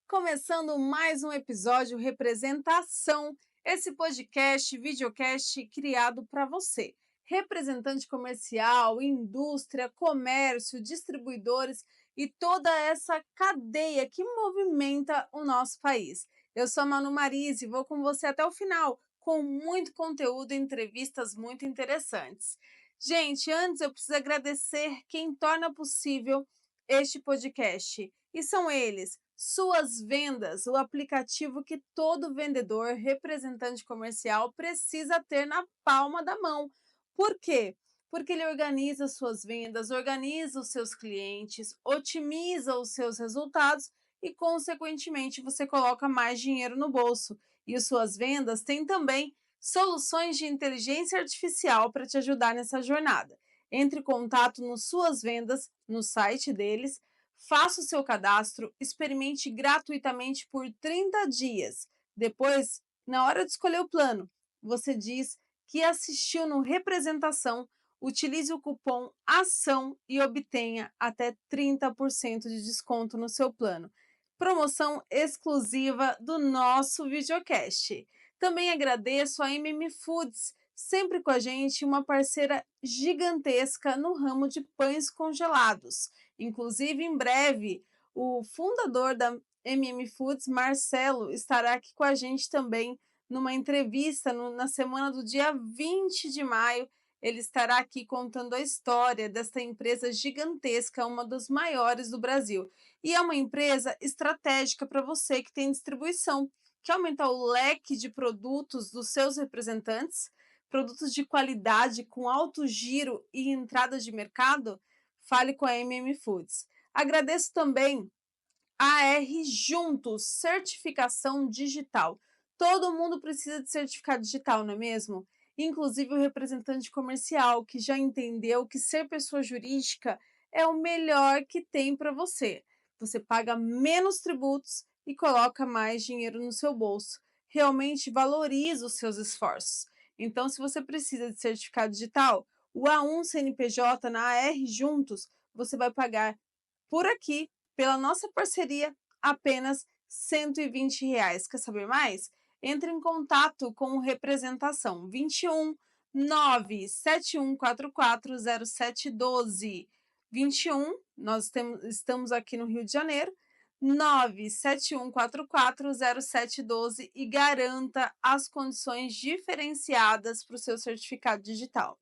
Começando mais um episódio Representação, esse podcast, videocast criado para você, representante comercial, indústria, comércio, distribuidores e toda essa cadeia que movimenta o nosso país. Eu sou a Manu Marise e vou com você até o final, com muito conteúdo e entrevistas muito interessantes. Gente, antes eu preciso agradecer quem torna possível este podcast. E são eles, Suas Vendas, o aplicativo que todo vendedor, representante comercial precisa ter na palma da mão. Por quê? Porque ele organiza suas vendas, organiza os seus clientes, otimiza os seus resultados e, consequentemente, você coloca mais dinheiro no bolso. E as Suas Vendas têm também soluções de inteligência artificial para te ajudar nessa jornada. Entre em contato no Suas Vendas, no site deles, faça o seu cadastro, experimente gratuitamente por 30 dias. Depois, na hora de escolher o plano, você diz que assistiu no Representação, utilize o cupom ACção e obtenha até 30% de desconto no seu plano. Promoção exclusiva do nosso videocast. Também agradeço a MM Foods, sempre com a gente, uma parceira gigantesca no ramo de pães congelados. Inclusive, em breve, o fundador da MM Foods, Marcelo, estará aqui com a gente também numa entrevista na semana do dia 20 de maio. Ele estará aqui contando a história desta empresa gigantesca, uma das maiores do Brasil. E é uma empresa estratégica para você que tem distribuição. Quer aumentar o leque de produtos dos seus representantes? Produtos de qualidade, com alto giro e entrada de mercado? Fale com a MM Foods. Agradeço também a R Juntos, certificação digital. Todo mundo precisa de certificado digital, não é mesmo? Inclusive o representante comercial, que já entendeu que ser pessoa jurídica é o melhor que tem para você. Você paga menos tributos e coloca mais dinheiro no seu bolso. Realmente valoriza os seus esforços. Então, se você precisa de certificado digital, o A1 CNPJ na AR Juntos, você vai pagar por aqui, pela nossa parceria, apenas R$ 120. Quer saber mais? Entre em contato com o Representação 21 971440712. 21, estamos aqui no Rio de Janeiro, 971440712 e garanta as condições diferenciadas para o seu certificado digital.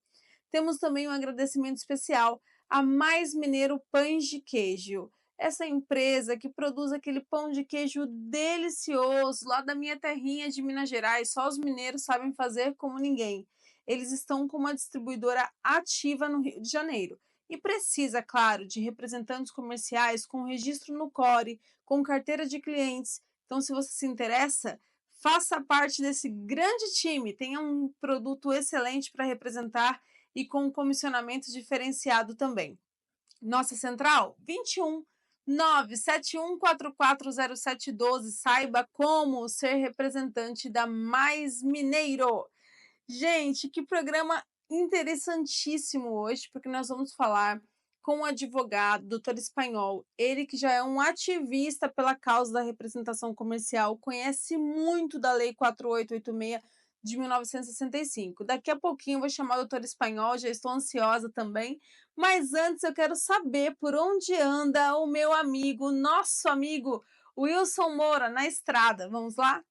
Temos também um agradecimento especial a Mais Mineiro Pães de Queijo. Essa empresa que produz aquele pão de queijo delicioso lá da minha terrinha de Minas Gerais, só os mineiros sabem fazer como ninguém. Eles estão com uma distribuidora ativa no Rio de Janeiro e precisa, claro, de representantes comerciais com registro no CORE, com carteira de clientes. Então, se você se interessa, faça parte desse grande time, tenha um produto excelente para representar e com um comissionamento diferenciado também. Nossa central, 21 971440712. Saiba como ser representante da Mais Mineiro. Gente, que programa interessantíssimo hoje, porque nós vamos falar com o advogado, doutor Espanhol, ele que já é um ativista pela causa da representação comercial, conhece muito da Lei 4886 de 1965. Daqui a pouquinho eu vou chamar o doutor Espanhol, já estou ansiosa também, mas antes eu quero saber por onde anda o meu amigo, nosso amigo Wilson Moura, na estrada. Vamos lá?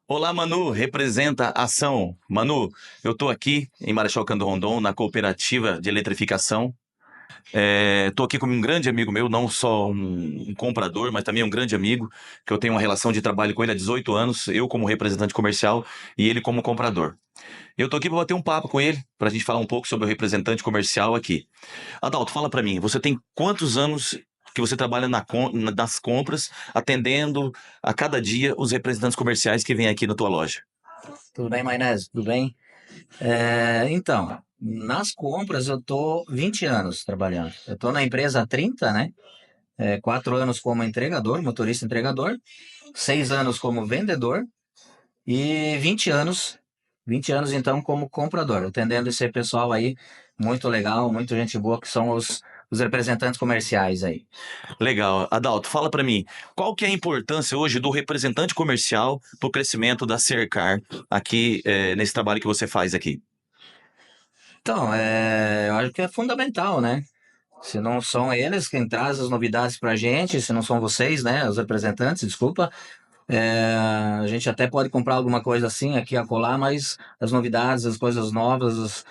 Olá, Manu, representa Ação. Manu, eu estou aqui em Marechal Cândido Rondon, na cooperativa de eletrificação. Estou aqui com um grande amigo meu, não só um comprador, mas também um grande amigo, que eu tenho uma relação de trabalho com ele há 18 anos, eu como representante comercial e ele como comprador. Eu estou aqui para bater um papo com ele, para a gente falar um pouco sobre o representante comercial aqui. Adalto, fala para mim, você tem quantos anos que você trabalha nas compras, atendendo a cada dia os representantes comerciais que vêm aqui na tua loja? Tudo bem, Maionese? Tudo bem? Então, nas compras eu tô 20 anos trabalhando. Eu tô na empresa há 30, né? 4 anos como entregador, motorista entregador, 6 anos como vendedor e 20 anos então como comprador, atendendo esse pessoal aí muito legal, muita gente boa, que são os representantes comerciais aí. Legal. Adalto, fala para mim, qual que é a importância hoje do representante comercial para o crescimento da Cercar aqui, nesse trabalho que você faz aqui? Então, eu acho que é fundamental, né? Se não são eles quem traz as novidades para a gente, se não são vocês, né, os representantes, desculpa, a gente até pode comprar alguma coisa assim aqui e acolá, mas as novidades, as coisas novas,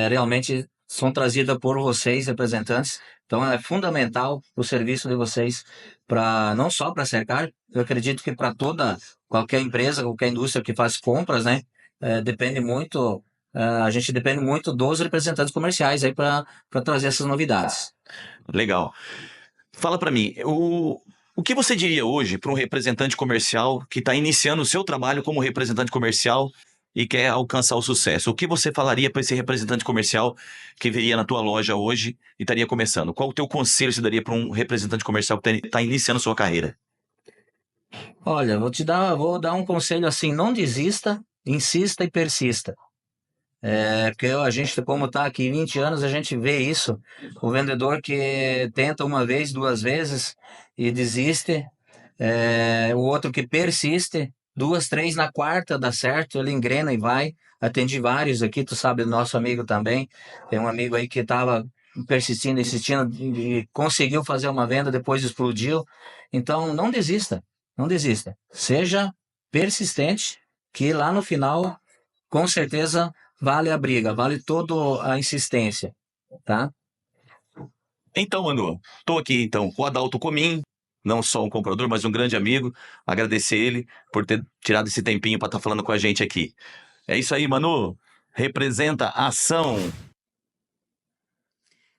realmente são trazidas por vocês, representantes. Então é fundamental o serviço de vocês para não só para a Cercar, eu acredito que para toda qualquer empresa, qualquer indústria que faz compras, né, depende muito. A gente depende muito dos representantes comerciais aí para trazer essas novidades. Legal. Fala para mim, o que você diria hoje para um representante comercial que está iniciando o seu trabalho como representante comercial e quer alcançar o sucesso? O que você falaria para esse representante comercial que viria na tua loja hoje e estaria começando? Qual o teu conselho você daria para um representante comercial que está iniciando sua carreira? Olha, vou dar um conselho assim, não desista, insista e persista. Porque a gente, como está aqui 20 anos, a gente vê isso. O vendedor que tenta uma vez, duas vezes e desiste, o outro que persiste, duas, três, na quarta dá certo, ele engrena e vai. Atendi vários aqui, tu sabe, nosso amigo também. Tem um amigo aí que estava persistindo, insistindo e conseguiu fazer uma venda, depois explodiu. Então, não desista, não desista. Seja persistente, que lá no final, com certeza, vale a briga, vale toda a insistência, tá? Então, Manu, estou aqui então com o Adalto Comim, não só um comprador, mas um grande amigo. Agradecer ele por ter tirado esse tempinho para estar falando com a gente aqui. É isso aí, Manu. Representa a ação.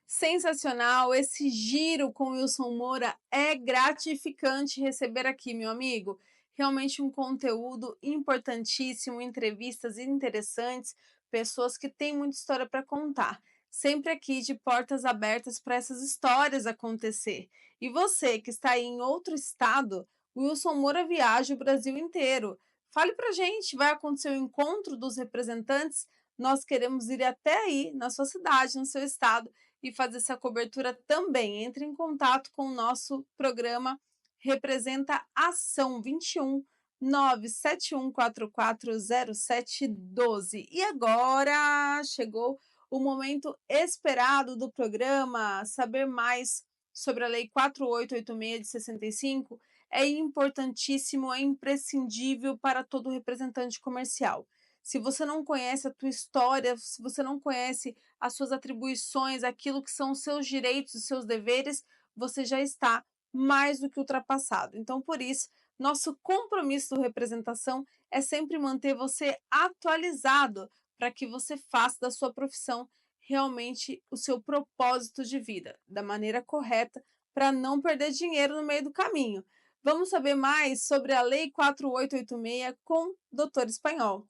Sensacional! Esse giro com Wilson Moura é gratificante receber aqui, meu amigo. Realmente um conteúdo importantíssimo, entrevistas interessantes, pessoas que têm muita história para contar. Sempre aqui de portas abertas para essas histórias acontecer. E você que está aí em outro estado, o Wilson Moura viaja o Brasil inteiro. Fale para gente, vai acontecer o encontro dos representantes? Nós queremos ir até aí, na sua cidade, no seu estado, e fazer essa cobertura também. Entre em contato com o nosso programa Representa Ação 21 971440712. E agora chegou o momento esperado do programa. Saber mais sobre a Lei 4886 de 65 é importantíssimo, é imprescindível para todo representante comercial. Se você não conhece a tua história, se você não conhece as suas atribuições, aquilo que são os seus direitos, os seus deveres, você já está mais do que ultrapassado. Então, por isso, nosso compromisso do representação é sempre manter você atualizado para que você faça da sua profissão realmente o seu propósito de vida, da maneira correta, para não perder dinheiro no meio do caminho. Vamos saber mais sobre a Lei 4886 com o Doutor Espanhol.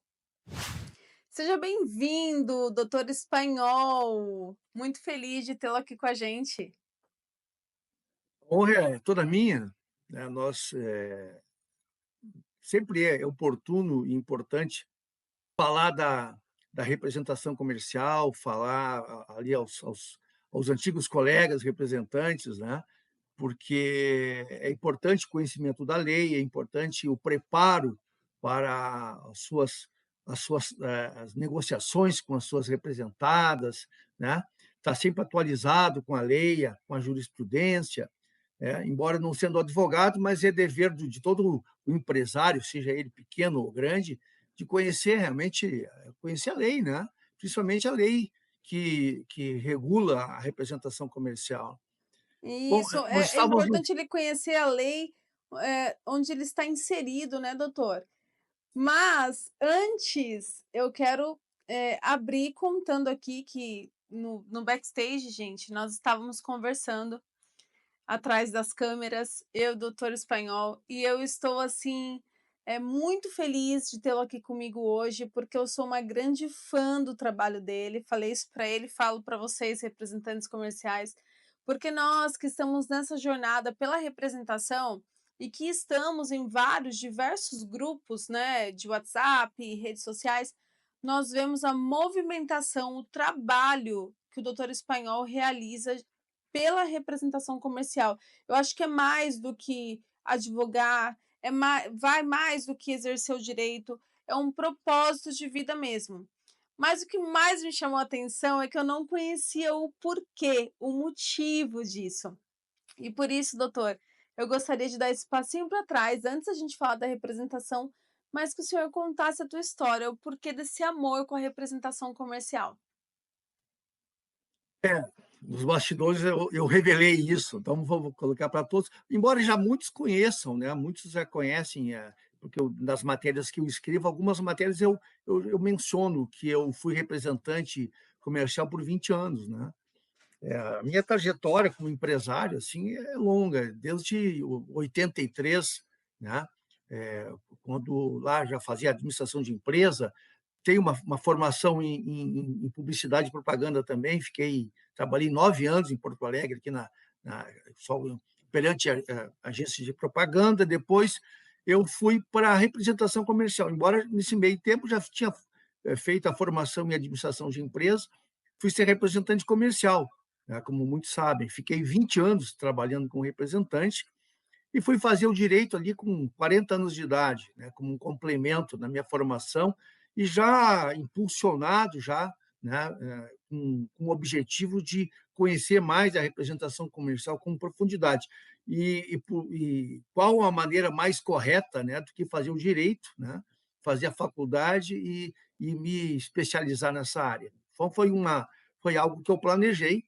Seja bem-vindo, doutor Espanhol. Muito feliz de tê-lo aqui com a gente. A honra é toda minha, né? Sempre é oportuno e importante falar da representação comercial, falar ali aos antigos colegas representantes, né? Porque é importante o conhecimento da lei, é importante o preparo para as negociações com as suas representadas, né? Estar sempre atualizado com a lei, com a jurisprudência, embora não sendo advogado, mas é dever de todo o empresário, seja ele pequeno ou grande, de conhecer realmente, conhecer a lei, né? Principalmente a lei que regula a representação comercial. Bom, Isso, nós é estávamos no importante ele conhecer a lei onde ele está inserido, né, doutor? Mas antes, eu quero abrir contando aqui que no backstage, gente, nós estávamos conversando atrás das câmeras, eu, doutor Espanhol, e eu estou assim muito feliz de tê-lo aqui comigo hoje, porque eu sou uma grande fã do trabalho dele. Falei isso para ele, falo para vocês, representantes comerciais, porque nós que estamos nessa jornada pela representação e que estamos em vários diversos grupos, né, de WhatsApp, redes sociais, nós vemos a movimentação, o trabalho que o doutor Espanhol realiza pela representação comercial. Eu acho que é mais do que advogar, vai mais do que exercer o direito, é um propósito de vida mesmo. Mas o que mais me chamou a atenção é que eu não conhecia o porquê, o motivo disso. E por isso, doutor, eu gostaria de dar esse passinho para trás, antes a gente falar da representação, mas que o senhor contasse a tua história, o porquê desse amor com a representação comercial. É, nos bastidores eu revelei isso, então vou colocar para todos, embora já muitos conheçam, né? Muitos já conhecem, porque nas matérias que eu escrevo, algumas matérias eu menciono que eu fui representante comercial por 20 anos, né? A minha trajetória como empresário assim é longa, desde 83, né? Quando lá já fazia administração de empresa, tenho uma formação em publicidade e propaganda também, trabalhei 9 anos em Porto Alegre, aqui só perante agência de propaganda. Depois eu fui para a representação comercial, embora nesse meio tempo já tinha feito a formação em administração de empresa, fui ser representante comercial, né, como muitos sabem. Fiquei 20 anos trabalhando como representante e fui fazer o direito ali com 40 anos de idade, né, como um complemento na minha formação e já impulsionado já, né, com o objetivo de conhecer mais a representação comercial com profundidade. E qual a maneira mais correta, né, do que fazer o direito, né, fazer a faculdade e me especializar nessa área. Então, foi algo que eu planejei,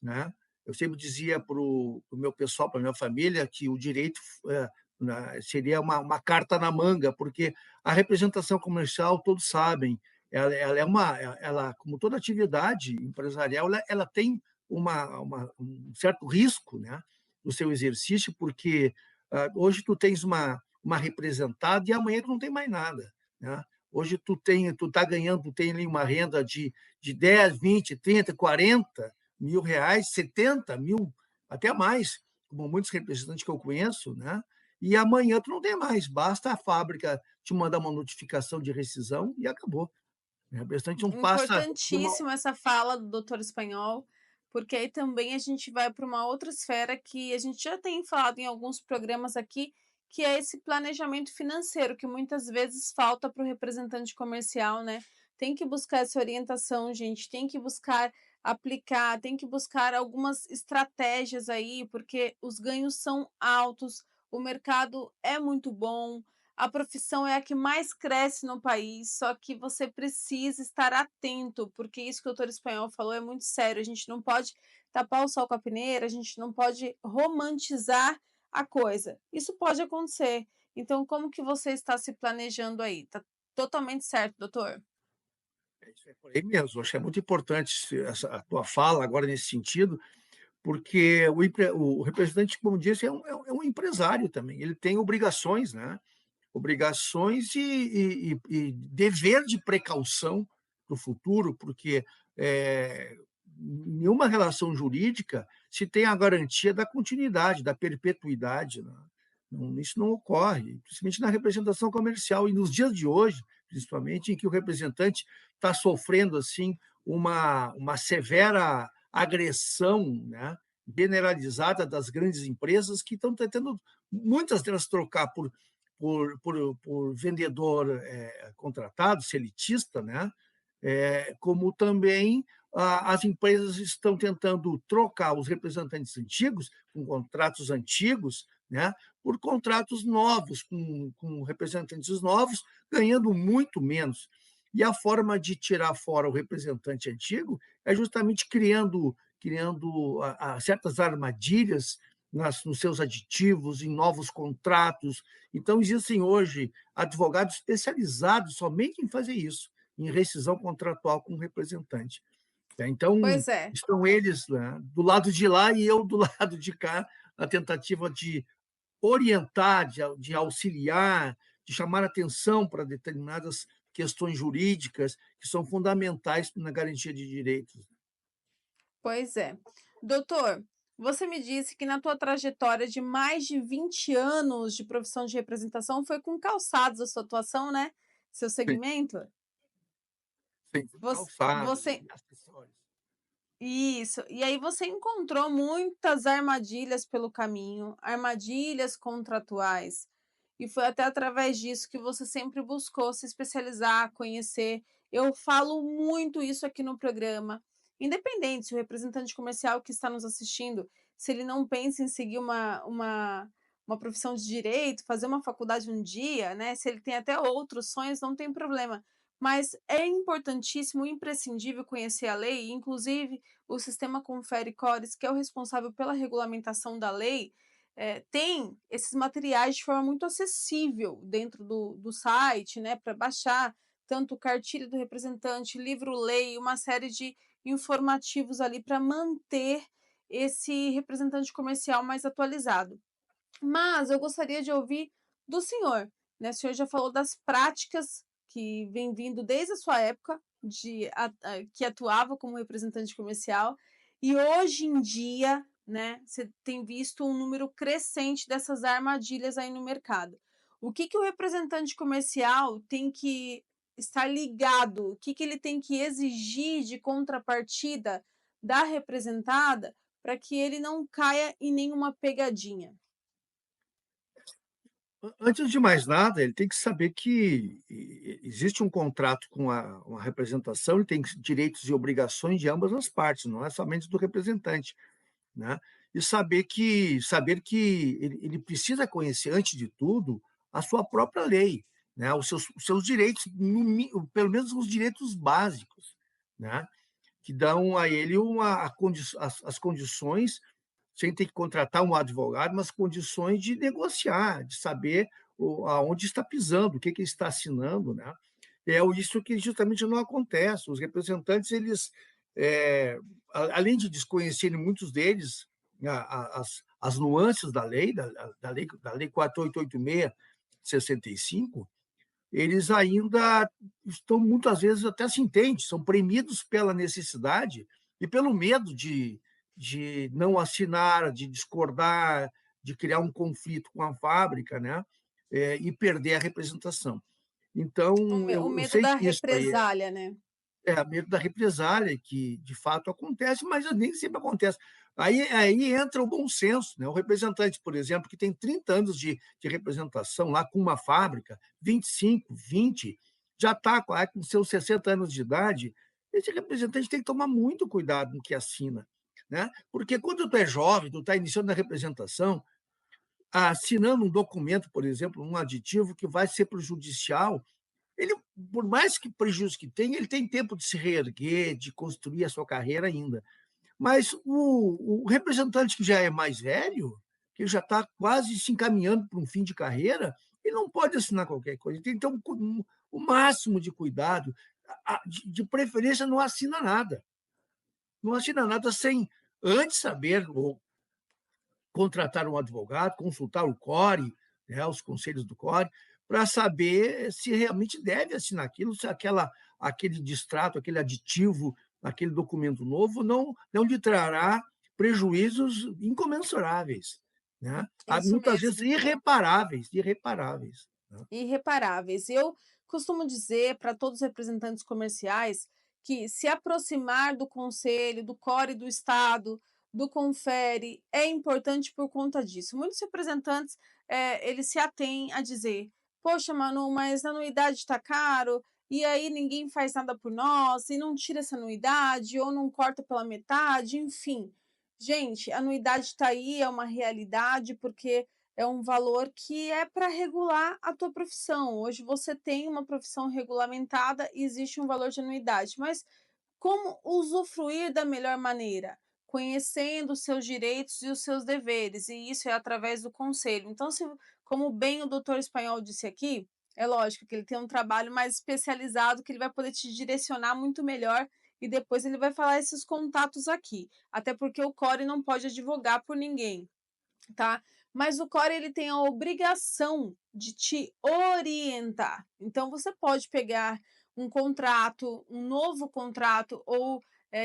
né? Eu sempre dizia para o meu pessoal, para a minha família, que o direito seria uma carta na manga, porque a representação comercial, todos sabem, ela, como toda atividade empresarial, ela tem um certo risco, né, no seu exercício, porque hoje tu tens uma representada e amanhã tu não tem mais nada, né? Hoje tu tá ganhando, tu tem ali uma renda de 10, 20, 30, 40 mil reais, 70 mil, até mais, como muitos representantes que eu conheço, né? E amanhã tu não tem mais, basta a fábrica te mandar uma notificação de rescisão e acabou. O representante não passa por uma... Importantíssima essa fala do doutor Espanhol, porque aí também a gente vai para uma outra esfera que a gente já tem falado em alguns programas aqui, que é esse planejamento financeiro, que muitas vezes falta para o representante comercial, né? Tem que buscar essa orientação, gente, tem que buscar aplicar, tem que buscar algumas estratégias aí, porque os ganhos são altos, o mercado é muito bom, a profissão é a que mais cresce no país, só que você precisa estar atento, porque isso que o doutor Espanhol falou é muito sério. A gente não pode tapar o sol com a peneira, a gente não pode romantizar a coisa. Isso pode acontecer. Então, como que você está se planejando aí? Tá totalmente certo, doutor? Isso é por aí mesmo. Acho que é muito importante a tua fala agora nesse sentido, porque o representante, como disse, é um empresário também. Ele tem obrigações, né? Obrigações e dever de precaução para o futuro, porque em uma relação jurídica se tem a garantia da continuidade, da perpetuidade, né? Isso não ocorre, principalmente na representação comercial e nos dias de hoje, principalmente, em que o representante está sofrendo assim uma severa agressão, né, generalizada das grandes empresas que estão tentando, muitas delas, trocar por vendedor contratado, seletista, né? Como também as empresas estão tentando trocar os representantes antigos, com contratos antigos, né, por contratos novos, com representantes novos, ganhando muito menos. E a forma de tirar fora o representante antigo é justamente criando certas armadilhas nos seus aditivos, em novos contratos. Então, existem hoje advogados especializados somente em fazer isso, em rescisão contratual com o representante. Então, Pois é. estão eles, né, do lado de lá e eu do lado de cá, na tentativa de orientar, de auxiliar, de chamar atenção para determinadas questões jurídicas que são fundamentais na garantia de direitos. Pois é. Doutor, você me disse que na tua trajetória de mais de 20 anos de profissão de representação foi com calçados a sua atuação, né? Seu Sim, segmento? sim, Você, calçados você, e acessórios. Isso. E aí você encontrou muitas armadilhas pelo caminho, armadilhas contratuais. E foi até através disso que você sempre buscou se especializar, conhecer. Eu falo muito isso aqui no programa. Independente se o representante comercial que está nos assistindo, se ele não pensa em seguir uma profissão de direito, fazer uma faculdade um dia, né? Se ele tem até outros sonhos, não tem problema. Mas é importantíssimo, imprescindível conhecer a lei, inclusive o sistema Confere Cores, que é o responsável pela regulamentação da lei, tem esses materiais de forma muito acessível dentro do site, né, para baixar, tanto cartilha do representante, livro-lei, uma série de informativos ali para manter esse representante comercial mais atualizado. Mas eu gostaria de ouvir do senhor, né? O senhor já falou das práticas que vem vindo desde a sua época que atuava como representante comercial e hoje em dia, né, você tem visto um número crescente dessas armadilhas aí no mercado. O que o representante comercial tem que estar ligado? O que ele tem que exigir de contrapartida da representada para que ele não caia em nenhuma pegadinha? Antes de mais nada, ele tem que saber que existe um contrato com uma representação, ele tem direitos e obrigações de ambas as partes, não é somente do representante, né? E saber que ele precisa conhecer, antes de tudo, a sua própria lei, né? Os seus direitos, pelo menos os direitos básicos, né? Que dão a ele as condições, sem ter que contratar um advogado, mas condições de negociar, de saber aonde está pisando, o que ele está assinando, né? Isso que justamente não acontece. Os representantes, eles, além de desconhecerem muitos deles as nuances da lei, da lei 4886 de 65, eles ainda estão, muitas vezes, até se entende, são premidos pela necessidade e pelo medo de não assinar, de discordar, de criar um conflito com a fábrica, né? E perder a representação. Então, O eu medo sei da que isso aí represália, né? medo da represália, que de fato acontece, mas nem sempre acontece. Aí entra o bom senso, né? O representante, por exemplo, que tem 30 anos de representação lá com uma fábrica, 25, 20, já está com seus 60 anos de idade, esse representante tem que tomar muito cuidado no que assina, né? Porque quando tu é jovem, tu está iniciando na representação, assinando um documento, por exemplo, um aditivo que vai ser prejudicial, ele, por mais que prejuízo que tenha, ele tem tempo de se reerguer, de construir a sua carreira ainda. Mas o representante que já é mais velho, que já está quase se encaminhando para um fim de carreira, ele não pode assinar qualquer coisa. Ele tem que ter o máximo de cuidado. De preferência, não assina nada. Não assina nada sem antes saber ou contratar um advogado, consultar o CORE, né, os conselhos do CORE, para saber se realmente deve assinar aquilo, se aquele distrato, aquele aditivo, aquele documento novo não lhe trará prejuízos incomensuráveis, né? Isso Muitas mesmo. vezes irreparáveis, irreparáveis. Né? Irreparáveis. Eu costumo dizer para todos os representantes comerciais que se aproximar do conselho, do CORE do Estado, do Confere, é importante por conta disso. Muitos representantes, eles se atêm a dizer: poxa, Manu, mas a anuidade está caro, e aí ninguém faz nada por nós, e não tira essa anuidade, ou não corta pela metade, enfim. Gente, a anuidade está aí, é uma realidade, porque é um valor que é para regular a tua profissão. Hoje você tem uma profissão regulamentada e existe um valor de anuidade, mas como usufruir da melhor maneira? Conhecendo os seus direitos e os seus deveres, e isso é através do conselho. Então, se, como bem o doutor Espanhol disse aqui, é lógico que ele tem um trabalho mais especializado, que ele vai poder te direcionar muito melhor e depois ele vai falar esses contatos aqui. Até porque o CORE não pode advogar por ninguém, tá? Mas o CORE ele tem a obrigação de te orientar. Então você pode pegar um contrato, um novo contrato ou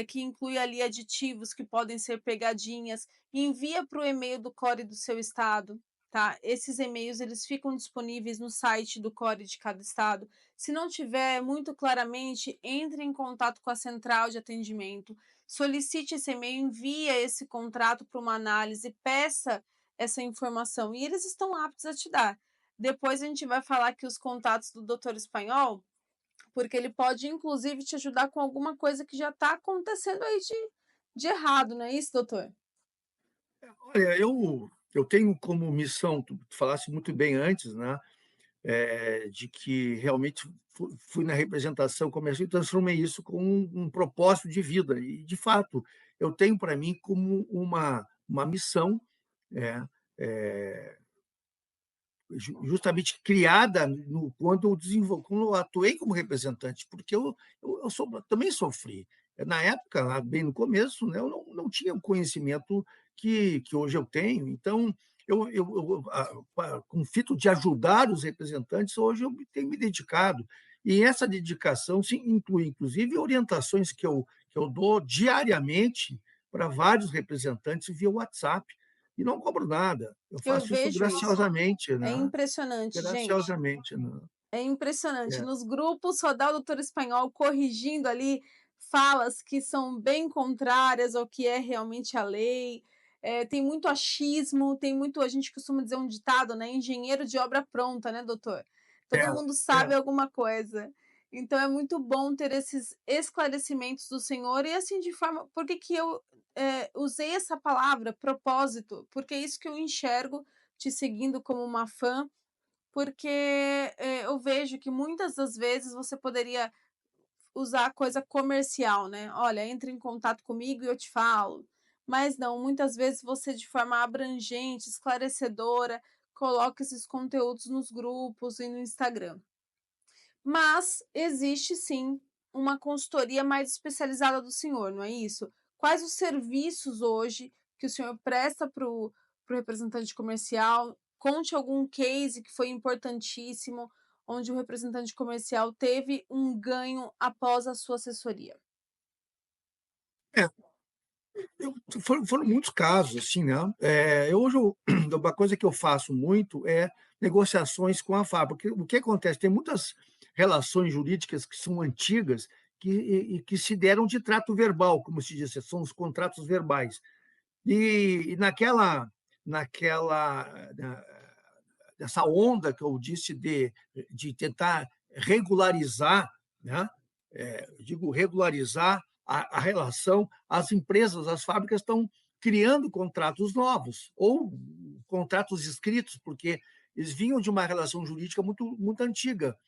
que inclui ali aditivos que podem ser pegadinhas, e envia para o e-mail do CORE do seu estado, tá? Esses e-mails eles ficam disponíveis no site do CORE de cada estado. Se não tiver muito claramente, entre em contato com a central de atendimento. solicite esse e-mail, envie esse contrato para uma análise, peça essa informação e eles estão aptos a te dar. Depois a gente vai falar aqui os contatos do doutor Espanhol, porque ele pode, inclusive, te ajudar com alguma coisa que já está acontecendo aí de errado, não é isso, doutor? Olha, eu tenho como missão, tu falasse muito bem antes, né, de que realmente fui na representação comercial e transformei isso com um propósito de vida. E, de fato, eu tenho para mim como uma missão, é, é, justamente criada quando eu atuei como representante, porque também sofri. Na época, lá bem no começo, né, eu não tinha o conhecimento que hoje eu tenho. Então, com o fito de ajudar os representantes, hoje eu tenho me dedicado. E essa dedicação se inclui, inclusive, orientações que eu dou diariamente para vários representantes via WhatsApp. E não cobro nada. Eu Eu faço isso vejo isso. graciosamente, É né? impressionante, gente. Graciosamente, né? É impressionante. É, Nos grupos, só dá o doutor Espanhol corrigindo ali falas que são bem contrárias ao que é realmente a lei. Tem muito achismo, tem muito, a gente costuma dizer um ditado, né? Engenheiro de obra pronta, né, doutor? é, Todo mundo é. sabe alguma coisa. Então é muito bom ter esses esclarecimentos do senhor e assim de forma. Por que que eu usei essa palavra, propósito? Porque é isso que eu enxergo te seguindo como uma fã, porque, eu vejo que muitas das vezes você poderia usar coisa comercial, né, "Olha, entre em contato comigo e eu te falo", mas não, muitas vezes você de forma abrangente, esclarecedora, coloca esses conteúdos nos grupos e no Instagram. Mas existe sim uma consultoria mais especializada do senhor, não é isso? Quais os serviços hoje que o senhor presta para o representante comercial? Conte algum case que foi importantíssimo, onde o representante comercial teve um ganho após a sua assessoria. É, foram muitos casos, assim, né? Hoje, uma coisa que eu faço muito é negociações com a fábrica. O que acontece? Tem muitas relações jurídicas que são antigas que se deram de trato verbal, como se diz, são os contratos verbais. E naquela dessa onda que eu disse de tentar regularizar, né? Eu digo regularizar a relação, as empresas, as fábricas estão criando contratos novos ou contratos escritos, porque eles vinham de uma relação jurídica muito antiga,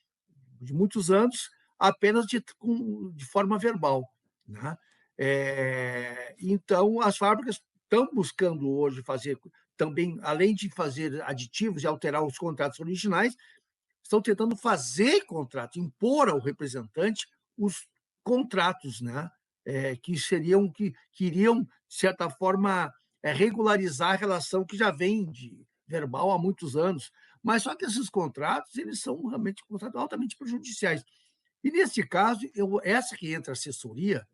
de muitos anos, apenas de forma verbal. Né? Então, as fábricas estão buscando hoje fazer também, além de fazer aditivos e alterar os contratos originais, estão tentando fazer contratos, impor ao representante os contratos, né? Que iriam, de certa forma, regularizar a relação que já vem de verbal há muitos anos. Mas só que esses contratos eles são realmente contratos altamente prejudiciais. E, nesse caso, essa que entra a assessoria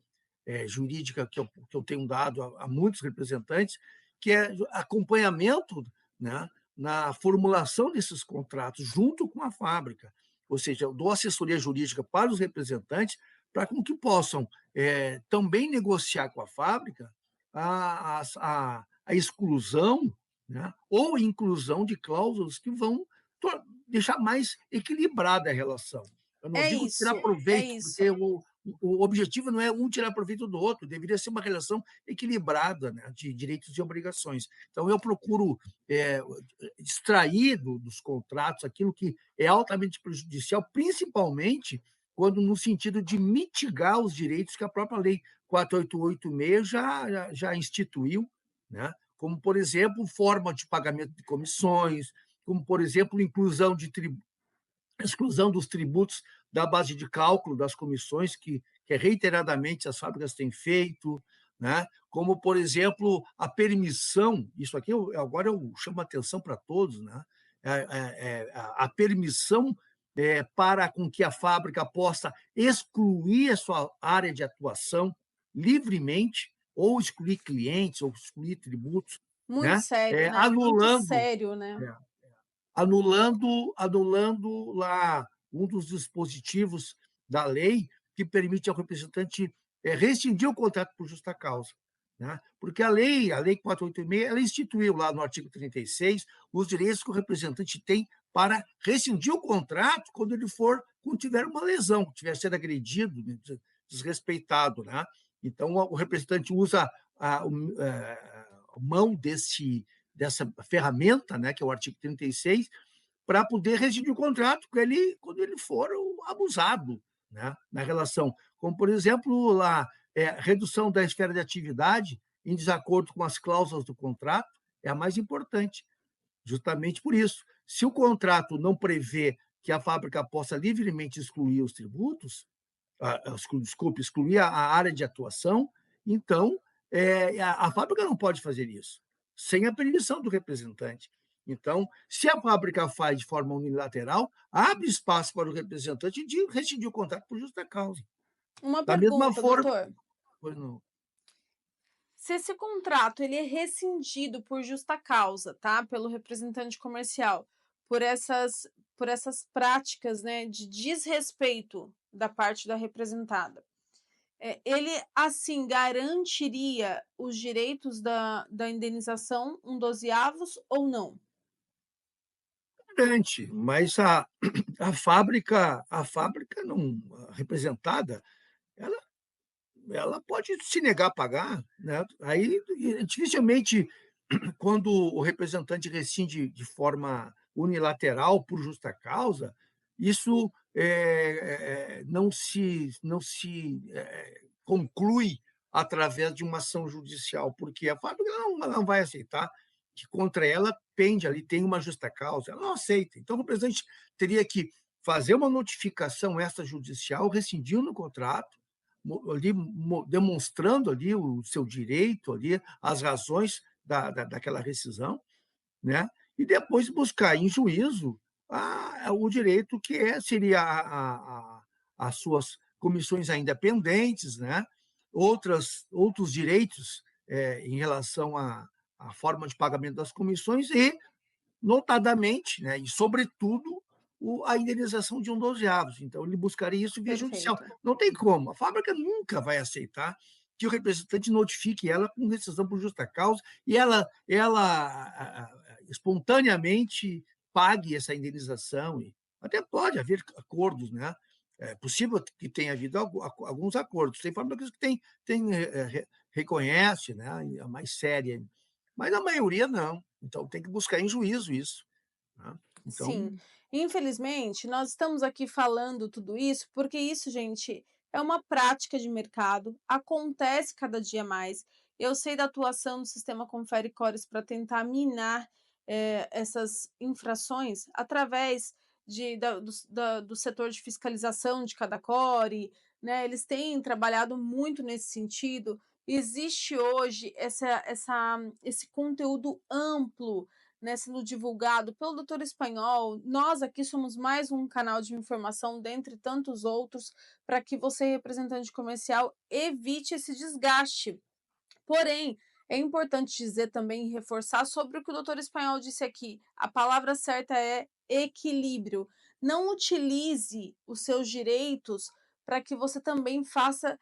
jurídica que eu tenho dado a muitos representantes, que é acompanhamento, né, na formulação desses contratos junto com a fábrica. Ou seja, eu dou assessoria jurídica para os representantes para com que possam também negociar com a fábrica a exclusão, né, ou inclusão de cláusulas que vão deixar mais equilibrada a relação. Eu não É digo tirar isso, é proveito, porque isso. o objetivo não é um tirar proveito do outro, deveria ser uma relação equilibrada, né, de direitos e obrigações. Então, eu procuro extrair dos contratos aquilo que é altamente prejudicial, principalmente quando no sentido de mitigar os direitos que a própria Lei 4.886 já instituiu, né? Como, por exemplo, forma de pagamento de comissões, como, por exemplo, exclusão dos tributos da base de cálculo das comissões, que reiteradamente as fábricas têm feito, né? Como, por exemplo, a permissão, isso aqui agora eu chamo a atenção para todos, né? A permissão para com que a fábrica possa excluir a sua área de atuação livremente, ou excluir clientes, ou excluir tributos, Muito né? sério, né, muito Anulando sério, né. é, anulando lá um dos dispositivos da lei que permite ao representante rescindir o contrato por justa causa, né? Porque a lei 486, ela instituiu lá no artigo 36 os direitos que o representante tem para rescindir o contrato quando tiver uma lesão, tiver sido agredido, desrespeitado, né? Então, o representante usa a mão dessa ferramenta, né, que é o artigo 36, para poder rescindir o contrato quando ele for abusado, né, na relação. Como, por exemplo, redução da esfera de atividade em desacordo com as cláusulas do contrato é a mais importante, justamente por isso. Se o contrato não prevê que a fábrica possa livremente excluir os tributos, excluir a área de atuação, então a fábrica não pode fazer isso, sem a permissão do representante. Então, se a fábrica faz de forma unilateral, abre espaço para o representante de rescindir o contrato por justa causa. Uma Da mesma pergunta, forma. doutor. Se esse contrato ele é rescindido por justa causa, tá? Pelo representante comercial, por essas práticas, né, de desrespeito da parte da representada, ele, assim, garantiria os direitos da indenização, um dozeavos ou não? Garante, mas a fábrica não representada, ela ela pode se negar a pagar, né? Aí, dificilmente, quando o representante rescinde de forma unilateral por justa causa, isso não se conclui através de uma ação judicial, porque a fábrica não vai aceitar que contra ela pende ali, tem uma justa causa, ela não aceita. Então, o representante teria que fazer uma notificação extrajudicial, rescindindo o contrato, ali, demonstrando ali o seu direito, ali, as razões daquela rescisão, né? E depois buscar em juízo o direito seria as suas comissões ainda pendentes, né? Outros direitos em relação à forma de pagamento das comissões e, notadamente, né, e sobretudo, a indenização de um dozeavos. Então, ele buscaria isso via judicial. Perfeito. Não tem como. A fábrica nunca vai aceitar que o representante notifique ela com rescisão por justa causa e ela espontaneamente pague essa indenização. E até pode haver acordos, né? É possível que tenha havido alguns acordos. Tem fábricas que reconhece, né? A mais séria, mas a maioria não. Então, tem que buscar em juízo isso, né? Sim, Então, infelizmente, nós estamos aqui falando tudo isso porque isso, gente, é uma prática de mercado, acontece cada dia mais. Eu sei da atuação do sistema Confere Cores para tentar minar essas infrações através do setor de fiscalização de cada core, né? Eles têm trabalhado muito nesse sentido. Existe hoje esse conteúdo amplo, né, sendo divulgado pelo Doutor Espanhol. Nós aqui somos mais um canal de informação, dentre tantos outros, para que você, representante comercial, evite esse desgaste. Porém, é importante dizer também e reforçar sobre o que o Doutor Espanhol disse aqui. A palavra certa é equilíbrio. Não utilize os seus direitos para que você também faça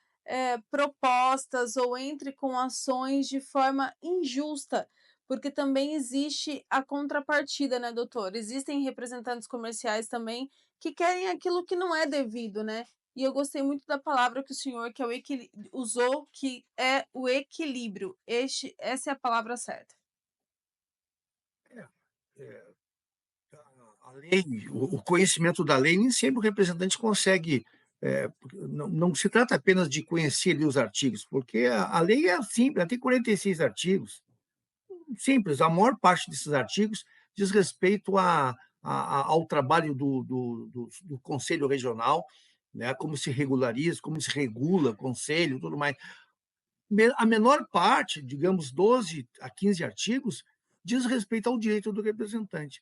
propostas ou entre com ações de forma injusta, porque também existe a contrapartida, né, doutor? Existem representantes comerciais também que querem aquilo que não é devido, né? E eu gostei muito da palavra que o senhor que é usou, que é o equilíbrio. Essa é a palavra certa. é, a lei, o conhecimento da lei, nem sempre o representante consegue. Não se trata apenas de conhecer ali os artigos, porque a lei é simples, ela tem 46 artigos. Simples, a maior parte desses artigos diz respeito ao trabalho do Conselho Regional, né, como se regulariza, como se regula o Conselho, tudo mais. A menor parte, digamos 12 a 15 artigos, diz respeito ao direito do representante.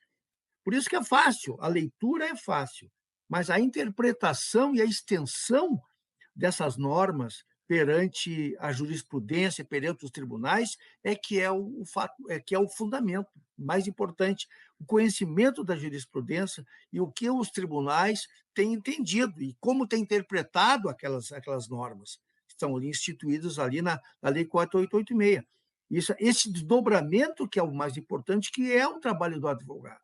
Por isso que é fácil, a leitura é fácil, mas a interpretação e a extensão dessas normas perante a jurisprudência, perante os tribunais, o fato, que é o fundamento mais importante, o conhecimento da jurisprudência e o que os tribunais têm entendido e como têm interpretado aquelas normas. estão ali instituídas ali na Lei 4.886. Esse desdobramento que é o mais importante, que é o trabalho do advogado.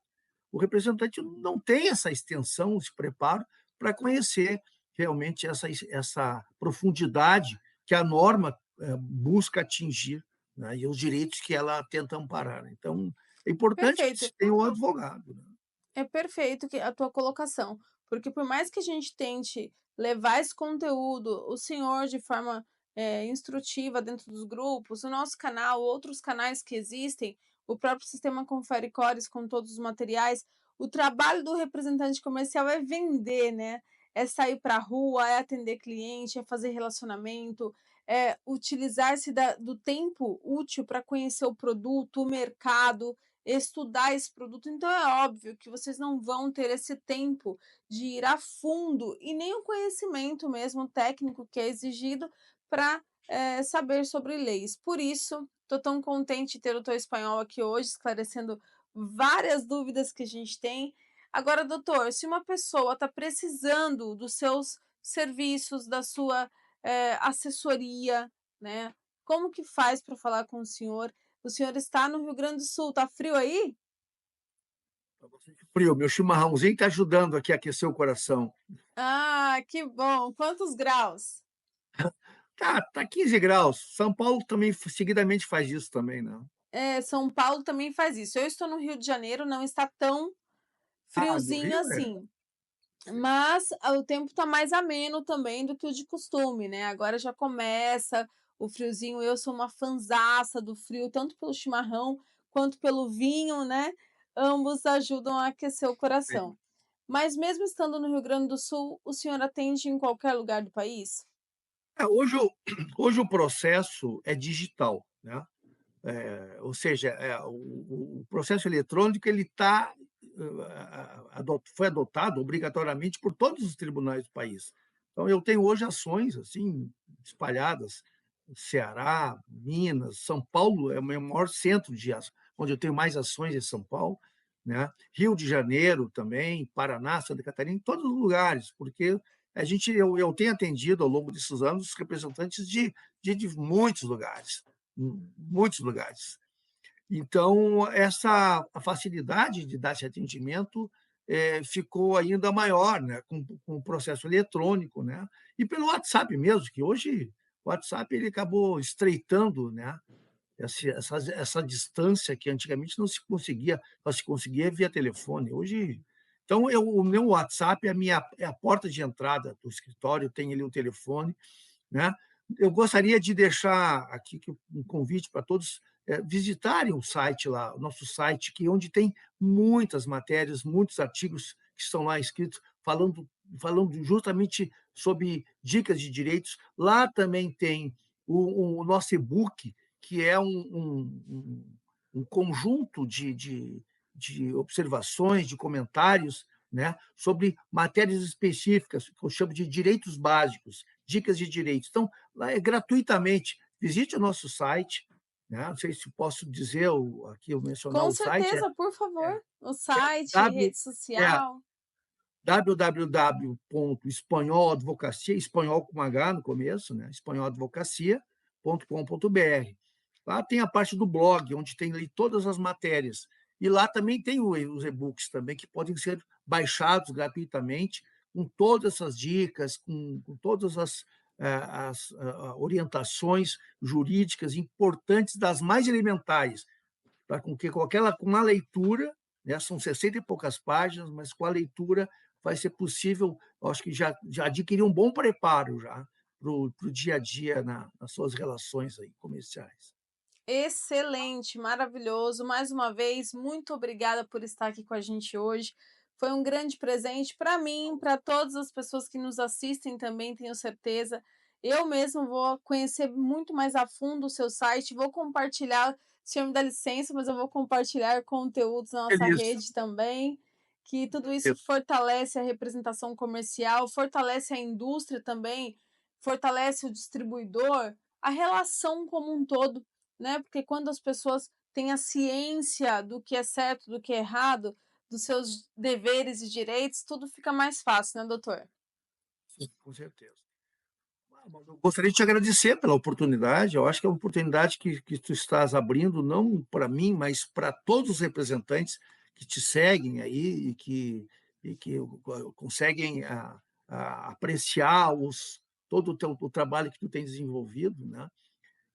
O representante não tem essa extensão, esse preparo para conhecer realmente essa profundidade que a norma busca atingir, né, e os direitos que ela tenta amparar. Então, é importante que Perfeito. se tenha um advogado. Né? É perfeito que a tua colocação, porque por mais que a gente tente levar esse conteúdo, o senhor de forma instrutiva dentro dos grupos, o nosso canal, outros canais que existem, o próprio sistema Confere Cores com todos os materiais, o trabalho do representante comercial é vender, né? É sair para a rua, é atender cliente, é fazer relacionamento, é utilizar-se do tempo útil para conhecer o produto, o mercado, estudar esse produto. Então é óbvio que vocês não vão ter esse tempo de ir a fundo e nem o conhecimento mesmo técnico que é exigido para saber sobre leis. Por isso, estou tão contente de ter o doutor Espanhol aqui hoje, esclarecendo várias dúvidas que a gente tem. Agora, doutor, se uma pessoa está precisando dos seus serviços, da sua assessoria, né? Como que faz para falar com o senhor? O senhor está no Rio Grande do Sul, tá frio aí? Tá bastante frio. Meu chimarrãozinho está ajudando aqui a aquecer o coração. Ah, que bom. Quantos graus? Tá 15 graus. São Paulo também seguidamente faz isso também, né? É, São Paulo também faz isso. Eu estou no Rio de Janeiro, não está tão No friozinho Rio assim, sim. mas o tempo está mais ameno também do que o de costume, né? Agora já começa o friozinho. Eu sou uma fanzaça do frio, tanto pelo chimarrão quanto pelo vinho, né? Ambos ajudam a aquecer o coração. Mas mesmo estando no Rio Grande do Sul, o senhor atende em qualquer lugar do país? Hoje, hoje o processo é digital, né? Ou seja, o processo eletrônico ele foi adotado obrigatoriamente por todos os tribunais do país. Então, eu tenho hoje ações assim espalhadas, Ceará, Minas, São Paulo é o meu maior centro onde eu tenho mais ações em São Paulo, né? Rio de Janeiro também, Paraná, Santa Catarina, em todos os lugares, porque eu tenho atendido ao longo desses anos os representantes de muitos lugares, muitos lugares. Então, a facilidade de dar esse atendimento ficou ainda maior, né, com o processo eletrônico, né, e pelo WhatsApp mesmo, que hoje o WhatsApp ele acabou estreitando, né, essa distância que antigamente não se conseguia, só se conseguia via telefone. Hoje, então, o meu WhatsApp é a porta de entrada do escritório, tem ali o telefone, né? Eu gostaria de deixar aqui um convite para todos visitarem o site lá, o nosso site, que onde tem muitas matérias, muitos artigos que estão lá escritos falando justamente sobre dicas de direitos. Lá também tem o nosso e-book, que é um conjunto de observações, de comentários, né, sobre matérias específicas, que eu chamo de direitos básicos, dicas de direitos. Então, lá é gratuitamente. Visite o nosso site, né? Não sei se posso dizer aqui, eu mencionar Com o site, certeza, por é, favor. O site, w, rede é social. www.espanholadvocacia, espanhol com H no começo, né? espanholadvocacia.com.br. Lá tem a parte do blog, onde tem ali todas as matérias. E lá também tem os e-books também, que podem ser baixados gratuitamente, com todas essas dicas, com todas as orientações jurídicas importantes, das mais elementares, para com que com uma leitura, né, são 60 e poucas páginas, mas com a leitura vai ser possível, acho que já adquirir um bom preparo já para o dia a dia nas suas relações aí comerciais. Excelente, maravilhoso. Mais uma vez, muito obrigada por estar aqui com a gente hoje. Foi um grande presente para mim, para todas as pessoas que nos assistem também, tenho certeza. Eu mesmo vou conhecer muito mais a fundo o seu site, vou compartilhar, o senhor me dá licença, mas eu vou compartilhar conteúdos na nossa Feliz, rede também, que tudo isso agradeço. fortalece a representação comercial, fortalece a indústria também, fortalece o distribuidor, a relação como um todo, né? Porque quando as pessoas têm a ciência do que é certo, do que é errado, dos seus deveres e direitos, tudo fica mais fácil, né, doutor? Sim, com certeza. Eu gostaria de te agradecer pela oportunidade. Eu acho que é uma oportunidade que tu estás abrindo, não para mim, mas para todos os representantes que te seguem aí e que conseguem apreciar todo o trabalho que tu tem desenvolvido, né?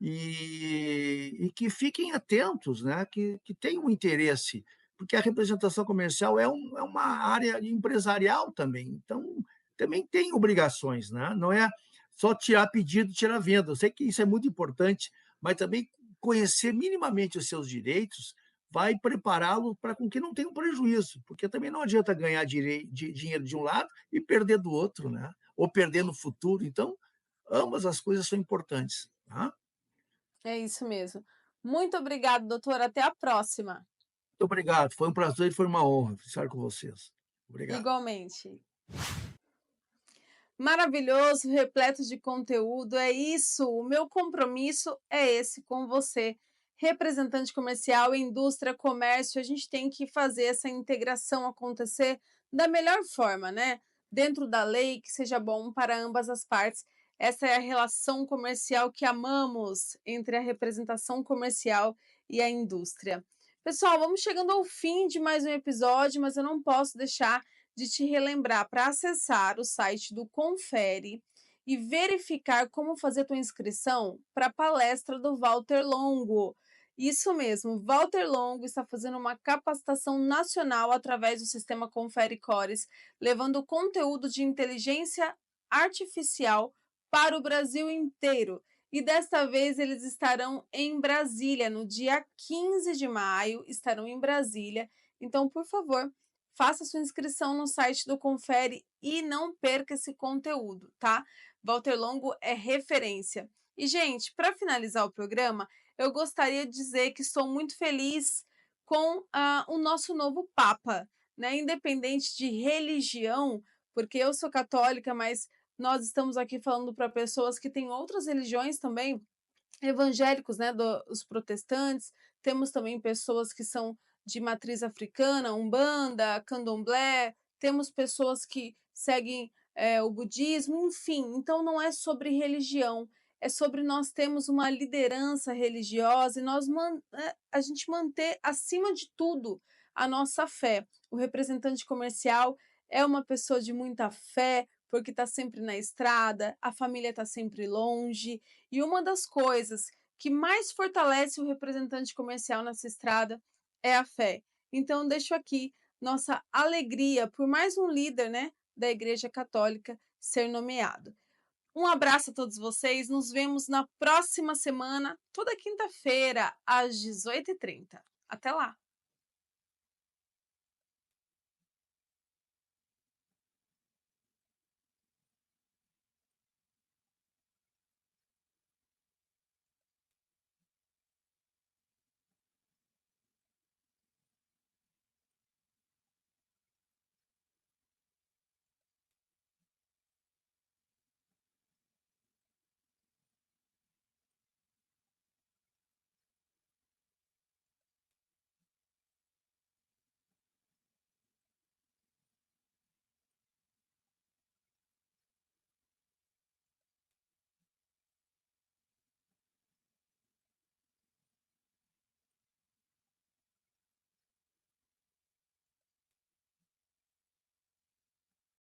E que fiquem atentos, né? Que tenham um interesse, porque a representação comercial é uma área empresarial também, então também tem obrigações, né? Não é só tirar pedido, tirar venda. Eu sei que isso é muito importante, mas também conhecer minimamente os seus direitos vai prepará-lo para com que não tenha um prejuízo, porque também não adianta ganhar dinheiro de um lado e perder do outro, né? Ou perder no futuro. Então, ambas as coisas são importantes, tá? É isso mesmo. Muito obrigado, doutor. Até a próxima. Muito obrigado, foi um prazer e foi uma honra estar com vocês. Obrigado. Igualmente. Maravilhoso, repleto de conteúdo. É isso. O meu compromisso é esse com você. Representante comercial, indústria, comércio, a gente tem que fazer essa integração acontecer da melhor forma, né? Dentro da lei, que seja bom para ambas as partes. Essa é a relação comercial que amamos entre a representação comercial e a indústria. Pessoal, vamos chegando ao fim de mais um episódio, mas eu não posso deixar de te relembrar para acessar o site do Confere e verificar como fazer tua inscrição para a palestra do Walter Longo. Isso mesmo, Walter Longo está fazendo uma capacitação nacional através do sistema Confere Cores, levando conteúdo de inteligência artificial para o Brasil inteiro. E desta vez eles estarão em Brasília, no dia 15 de maio, estarão em Brasília. Então, por favor, faça sua inscrição no site do Confere e não perca esse conteúdo, tá? Walter Longo é referência. E, gente, para finalizar o programa, eu gostaria de dizer que estou muito feliz com o nosso novo Papa, né? Independente de religião, porque eu sou católica, mas nós estamos aqui falando para pessoas que têm outras religiões também, evangélicos, né, os protestantes, temos também pessoas que são de matriz africana, Umbanda, Candomblé, temos pessoas que seguem o budismo, enfim, então não é sobre religião, é sobre nós termos uma liderança religiosa e a gente manter acima de tudo a nossa fé. O representante comercial é uma pessoa de muita fé, porque está sempre na estrada, a família está sempre longe, e uma das coisas que mais fortalece o representante comercial nessa estrada é a fé. Então, deixo aqui nossa alegria por mais um líder, né, da Igreja Católica ser nomeado. Um abraço a todos vocês, nos vemos na próxima semana, toda quinta-feira, às 18h30. Até lá!